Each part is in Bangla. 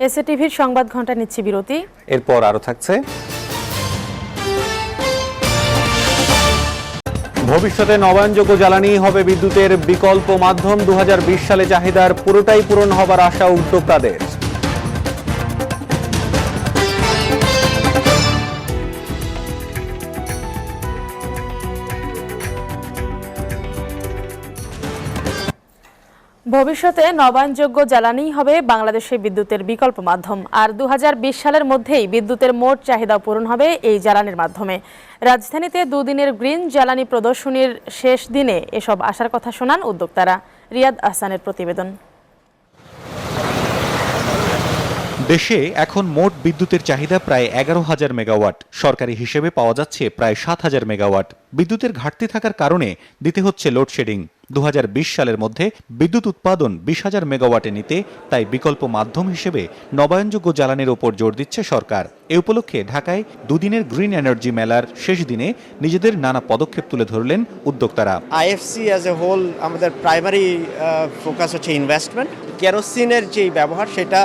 এসএটিভির সংবাদ ঘন্টা নিচ্ছে বিরতি, এরপর আরো থাকছে ভবিষ্যতে নবায়নযোগ্য জ্বালানি হবে বিদ্যুতের বিকল্প মাধ্যম। 2020 সালে চাহিদার পুরোটাই পূরণ হবার আশা উদ্যোক্তাদের। ভবিষ্যতে নবায়নযোগ্য জ্বালানি হবে বাংলাদেশের বিদ্যুতের বিকল্প মাধ্যম। আর 2020 সালের মধ্যেই বিদ্যুতের মোট চাহিদা পূরণ হবে এই জ্বালানির মাধ্যমে। রাজধানীতে দুদিনের গ্রিন জ্বালানি প্রদর্শনীর শেষ দিনে এসব আশার কথা শোনান উদ্যোক্তারা। রিয়াদ আহসানের প্রতিবেদন। দেশে এখন মোট বিদ্যুতের চাহিদা প্রায় 11,000 মেগাওয়াট। সরকারি হিসেবে পাওয়া যাচ্ছে প্রায় 7,000 মেগাওয়াট। বিদ্যুতের ঘাটতি থাকার কারণে দিতে হচ্ছে লোডশেডিং। 2020 সালের মধ্যে বিদ্যুৎ উৎপাদন 20,000 মেগাওয়াটে নিতে তাই বিকল্প মাধ্যম হিসেবে নবায়নযোগ্য জ্বালানির ওপর জোর দিচ্ছে সরকার। এ উপলক্ষে ঢাকায় দুদিনের গ্রিন এনার্জি মেলার শেষ দিনে নিজেদের নানা পদক্ষেপ তুলে ধরলেন উদ্যোক্তারা। আইএফসি অ্যাজ এ হোল আমাদের প্রাইমারি ফোকাস হচ্ছে ইনভেস্টমেন্ট, কেরোসিনের যে ব্যবহার সেটা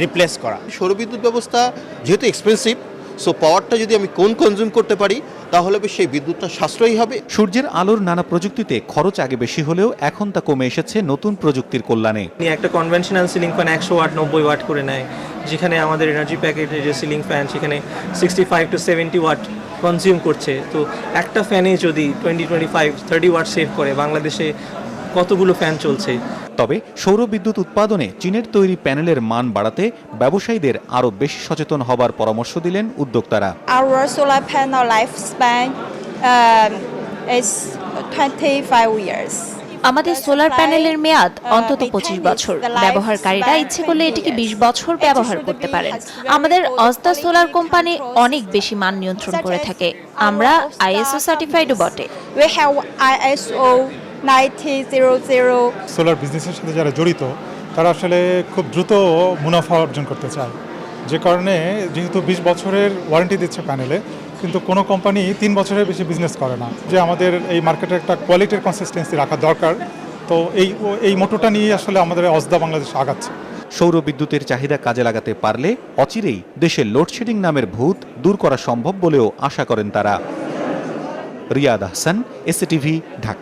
রিপ্লেস করা। সৌরবিদ্যুৎ ব্যবস্থা যেহেতু এক্সপেন্সিভ, সো পাওয়ারটা যদি আমি কনজিউম করতে পারি তাহলে সেই বিদ্যুৎটা সাশ্রয়ী হবে। সূর্যের আলোর নানা প্রযুক্তিতে খরচ আগে বেশি হলেও এখন তা কমে এসেছে নতুন প্রযুক্তির কল্যাণে। একটা conventional ceiling fan 100 watt 90 watt করে নেয়, যেখানে আমাদের এনার্জি প্যাকেজের যে সিলিং ফ্যান সেখানে 65 to 70 ওয়াট কনজিউম করছে। তো একটা ফ্যানে যদি 20-25-30 ওয়াট সেভ করে, বাংলাদেশে কতগুলো ফ্যান চলছে। তবে সৌর বিদ্যুৎ উৎপাদনে চীনের তৈরি প্যানেলের মান বাড়াতে ব্যবসায়ীদের আরও বেশি সচেতন হবার পরামর্শ দিলেন উদ্যোক্তারা। Our solar panel lifespan is 25 years. আমাদের সোলার প্যানেলের মেয়াদ অন্তত 25 বছর। ব্যবহারকারীরা ইচ্ছে করলে এটিকে 20 বছর ব্যবহার করতে পারেন। আমাদের অজদা সোলার কোম্পানি অনেক বেশি মান নিয়ন্ত্রণ করে থাকে। আমরা আইএসও সার্টিফাইডও বটে। We have ISO 9000. সোলার বিজনেসের সাথে যারা জড়িত তারা আসলে খুব দ্রুত মুনাফা অর্জন করতে চায়, যে কারণে যেহেতু 20 বছরের ওয়ারেন্টি দিচ্ছে প্যানেলে, কিন্তু কোনো কোম্পানি 3 বছরের বেশি বিজনেস করে না। যে আমাদের এই মার্কেটে একটা কোয়ালিটির কনসিস্টেন্সি রাখা দরকার। তো এই মোটোটা নিয়ে আসলে আমাদের অজদা বাংলাদেশ আগাচ্ছে। সৌর বিদ্যুতের চাহিদা কাজে লাগাতে পারলে অচিরেই দেশে লোডশেডিং নামের ভূত দূর করা সম্ভব বলেও আশা করেন তারা। রিয়াদ আহসান, এসএটিভি, ঢাকা।